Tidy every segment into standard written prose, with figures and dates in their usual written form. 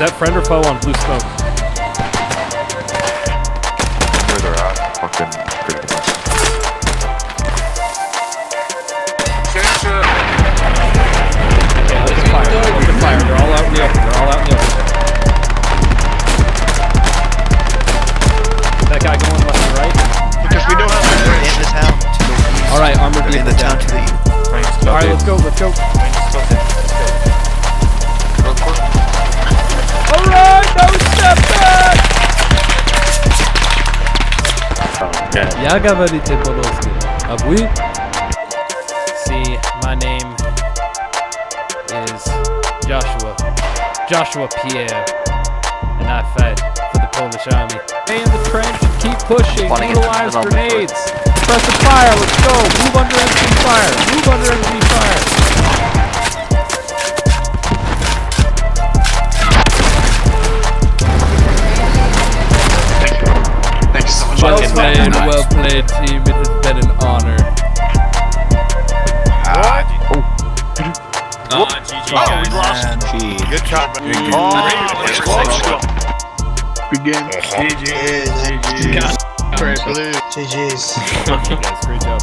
that friend or foe on blue smoke? Where they're at, fucking pretty much. Okay, open fire. Open fire. They're all out in the open. They're all out in the open. That guy going left and right? Because we don't have to in the town to the east. Alright, armored in vehicle the town down. to the east. Alright, let's go, let's go. Alright, no step back! Я говорите по-русски. А вы? See, my name is Joshua Pierre, and I fight for the Polish army. Stay in the trench, keep pushing, utilize grenades. Press the fire, let's go. Move under enemy fire. Move under enemy fire. Thank you so much. Well played, team. It has been an honor. GG, guys. Good job, man. Let's go. Begin. GG's. GG's. Okay, guys, great job.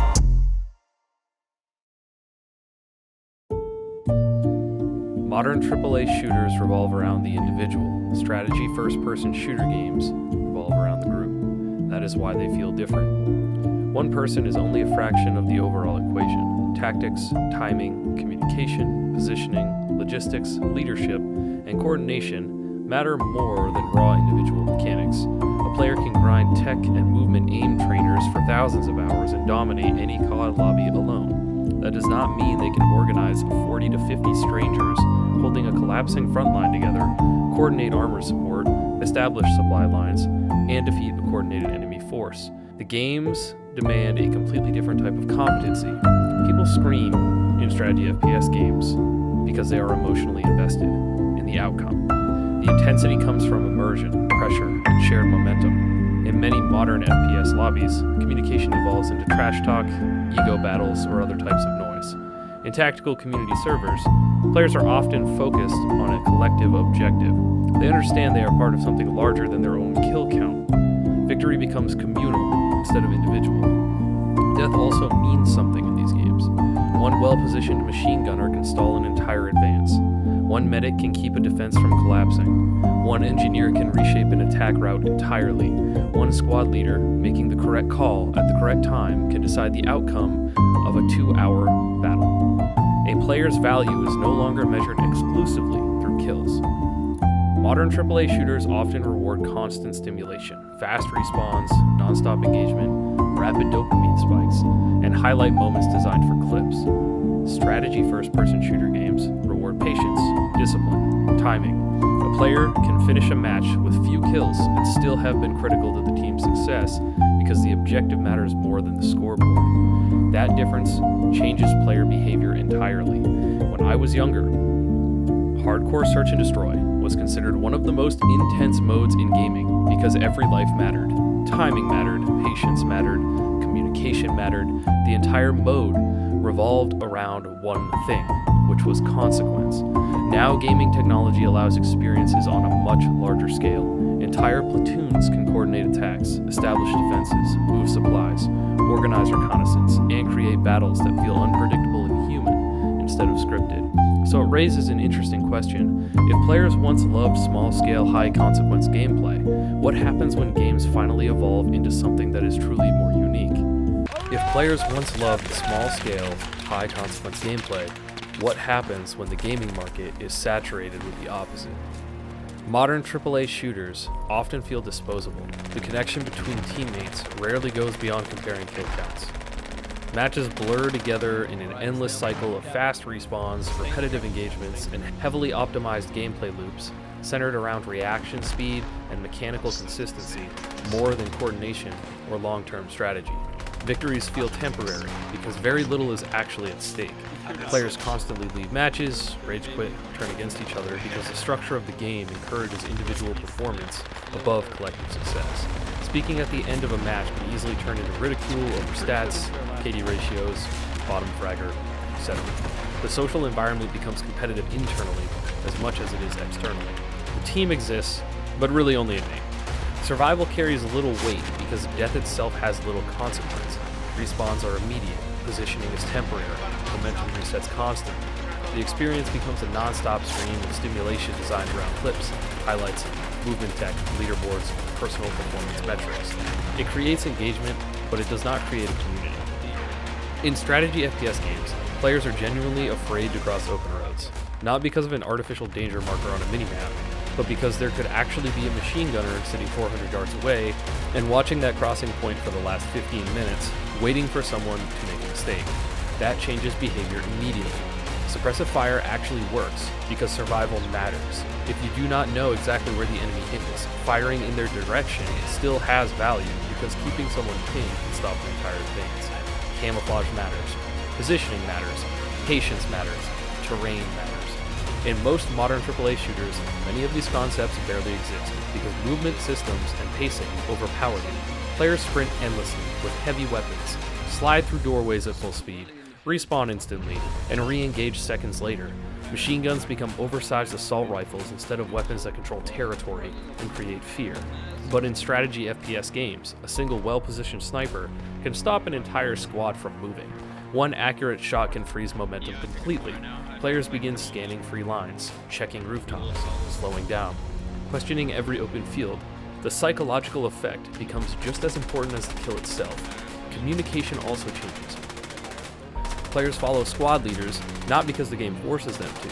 Modern AAA shooters revolve around the individual. Strategy first-person shooter games revolve around the group. That is why they feel different. One person is only a fraction of the overall equation. Tactics, timing, communication, positioning, logistics, leadership, and coordination matter more than raw individual mechanics. A player can grind tech and movement aim trainers for thousands of hours and dominate any COD lobby alone. That does not mean they can organize 40 to 50 strangers holding a collapsing front line together, coordinate armor support, establish supply lines, and defeat a coordinated enemy force. The games demand a completely different type of competency. People scream in strategy FPS games because they are emotionally invested in the outcome. The intensity comes from immersion, pressure, and shared momentum. In many modern FPS lobbies, communication evolves into trash talk, ego battles, or other types of noise. In tactical community servers, players are often focused on a collective objective. They understand they are part of something larger than their own kill count. Victory becomes communal instead of individual. Death also means something in these games. One well-positioned machine gunner can stall an entire advance. One medic can keep a defense from collapsing. One engineer can reshape an attack route entirely. One squad leader, making the correct call at the correct time, can decide the outcome of a 2-hour battle. A player's value is no longer measured exclusively through kills. Modern AAA shooters often reward constant stimulation, fast respawns, non-stop engagement, rapid dopamine spikes, and highlight moments designed for clips. Strategy first-person shooter games reward patience, discipline, timing. A player can finish a match with few kills and still have been critical to the team's success because the objective matters more than the scoreboard. That difference changes player behavior entirely. When I was younger, hardcore search and destroy was considered one of the most intense modes in gaming because every life mattered. Timing mattered, patience mattered, communication mattered. The entire mode revolved around one thing, which was consequence. Now gaming technology allows experiences on a much larger scale. Entire platoons can coordinate attacks, establish defenses, move supplies, organize reconnaissance, and create battles that feel unpredictable and human instead of scripted. So it raises an interesting question. If players once loved small-scale, high-consequence gameplay, what happens when games finally evolve into something that is truly more unique? If players once loved small-scale, high-consequence gameplay, what happens when the gaming market is saturated with the opposite? Modern AAA shooters often feel disposable. The connection between teammates rarely goes beyond comparing kill counts. Matches blur together in an endless cycle of fast respawns, repetitive engagements, and heavily optimized gameplay loops centered around reaction speed and mechanical consistency more than coordination or long-term strategy. Victories feel temporary because very little is actually at stake. Players constantly leave matches, rage quit, turn against each other because the structure of the game encourages individual performance above collective success. Speaking at the end of a match can easily turn into ridicule over stats, KD ratios, bottom fragger, etc. The social environment becomes competitive internally as much as it is externally. The team exists, but really only in name. Survival carries little weight because death itself has little consequence. Respawns are immediate, positioning is temporary, momentum resets constantly. The experience becomes a non-stop stream of stimulation designed around clips, highlights, movement tech, leaderboards, personal performance metrics. It creates engagement, but it does not create a community. In strategy FPS games, players are genuinely afraid to cross open roads, not because of an artificial danger marker on a minimap, but because there could actually be a machine gunner sitting 400 yards away and watching that crossing point for the last 15 minutes, waiting for someone to make a mistake. That changes behavior immediately. Suppressive fire actually works because survival matters. If you do not know exactly where the enemy is, firing in their direction still has value because keeping someone pinned can stop entire things. Camouflage matters, positioning matters, patience matters, terrain matters. In most modern AAA shooters, many of these concepts barely exist because movement systems and pacing overpower them. Players sprint endlessly with heavy weapons, slide through doorways at full speed, respawn instantly, and re-engage seconds later. Machine guns become oversized assault rifles instead of weapons that control territory and create fear. But in strategy FPS games, a single well-positioned sniper can stop an entire squad from moving. One accurate shot can freeze momentum completely. Players begin scanning free lines, checking rooftops, slowing down, questioning every open field. The psychological effect becomes just as important as the kill itself. Communication also changes. Players follow squad leaders not because the game forces them to,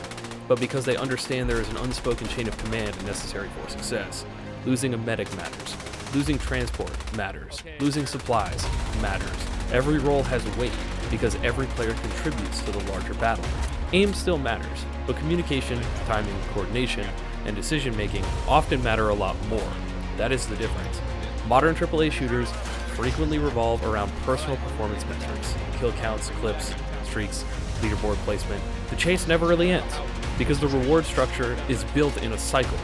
but because they understand there is an unspoken chain of command necessary for success. Losing a medic matters. Losing transport matters. Losing supplies matters. Every role has weight because every player contributes to the larger battle. Aim still matters, but communication, timing, coordination, and decision-making often matter a lot more. That is the difference. Modern AAA shooters frequently revolve around personal performance metrics, kill counts, clips, streaks, leaderboard placement. The chase never really ends because the reward structure is built in a cycle.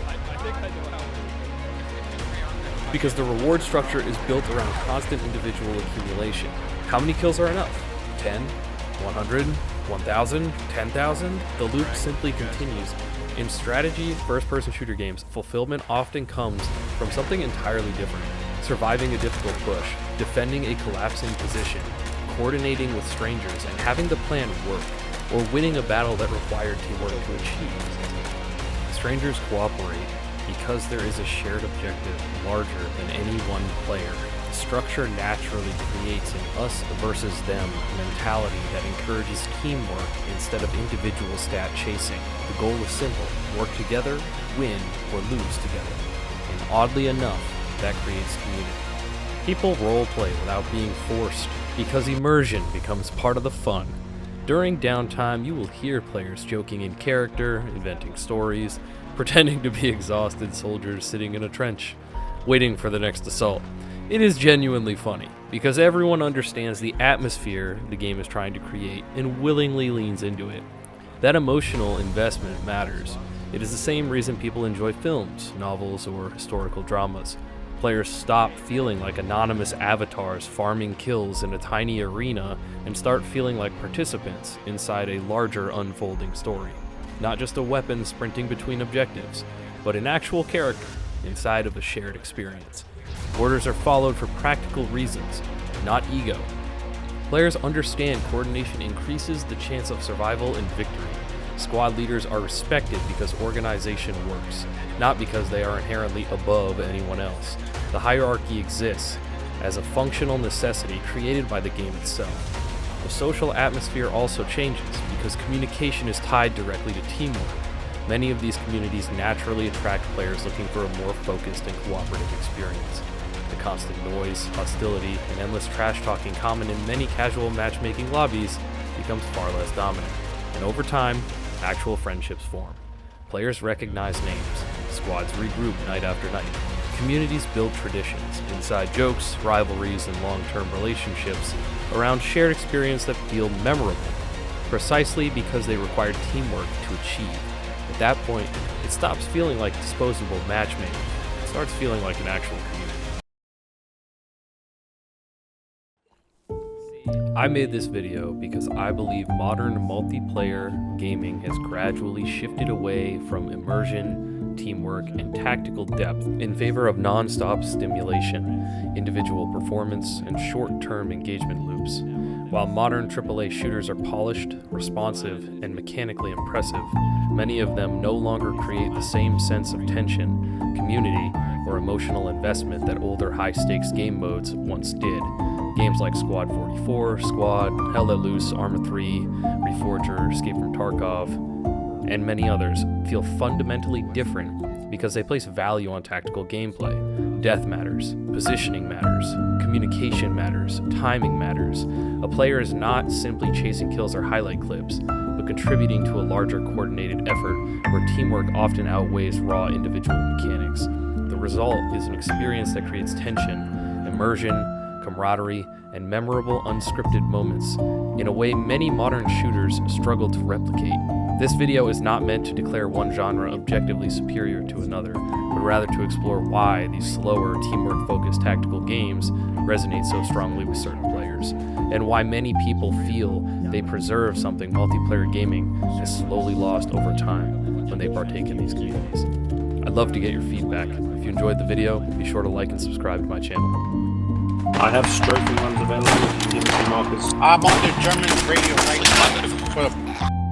Because the reward structure is built around constant individual accumulation. How many kills are enough? 10? 100? 1,000? 10,000? The loop simply continues. In strategy, first-person shooter games, fulfillment often comes from something entirely different. Surviving a difficult push, defending a collapsing position, coordinating with strangers and having the plan work, or winning a battle that required teamwork to achieve. Strangers cooperate because there is a shared objective larger than any one player. The structure naturally creates an us versus them mentality that encourages teamwork instead of individual stat chasing. The goal is simple: work together, win, or lose together. And oddly enough, that creates community. People roleplay without being forced because immersion becomes part of the fun. During downtime, you will hear players joking in character, inventing stories, pretending to be exhausted soldiers sitting in a trench, waiting for the next assault. It is genuinely funny, because everyone understands the atmosphere the game is trying to create and willingly leans into it. That emotional investment matters. It is the same reason people enjoy films, novels, or historical dramas. Players stop feeling like anonymous avatars farming kills in a tiny arena and start feeling like participants inside a larger unfolding story. Not just a weapon sprinting between objectives, but an actual character inside of a shared experience. Orders are followed for practical reasons, not ego. Players understand coordination increases the chance of survival and victory. Squad leaders are respected because organization works, not because they are inherently above anyone else. The hierarchy exists as a functional necessity created by the game itself. The social atmosphere also changes because communication is tied directly to teamwork. Many of these communities naturally attract players looking for a more focused and cooperative experience. The constant noise, hostility, and endless trash talking common in many casual matchmaking lobbies becomes far less dominant, and over time, actual friendships form. Players recognize names, squads regroup night after night, communities build traditions, inside jokes, rivalries, and long-term relationships around shared experience that feel memorable, precisely because they require teamwork to achieve. At that point, it stops feeling like disposable matchmaking. It starts feeling like an actual community. I made this video because I believe modern multiplayer gaming has gradually shifted away from immersion teamwork, and tactical depth in favor of non-stop stimulation, individual performance, and short-term engagement loops. While modern AAA shooters are polished, responsive, and mechanically impressive, many of them no longer create the same sense of tension, community, or emotional investment that older high-stakes game modes once did. Games like Squad 44, Squad, Hell Let Loose, Arma 3, Reforger, Escape from Tarkov, and many others feel fundamentally different because they place value on tactical gameplay. Death matters, positioning matters, communication matters, timing matters. A player is not simply chasing kills or highlight clips, but contributing to a larger coordinated effort where teamwork often outweighs raw individual mechanics. The result is an experience that creates tension, immersion, camaraderie, and memorable unscripted moments in a way many modern shooters struggle to replicate. This video is not meant to declare one genre objectively superior to another, but rather to explore why these slower, teamwork-focused tactical games resonate so strongly with certain players, and why many people feel they preserve something multiplayer gaming has slowly lost over time when they partake in these communities. I'd love to get your feedback. If you enjoyed the video, be sure to like and subscribe to my channel. I have strafing runs available if you give me some markers. I'm on the German radio right now.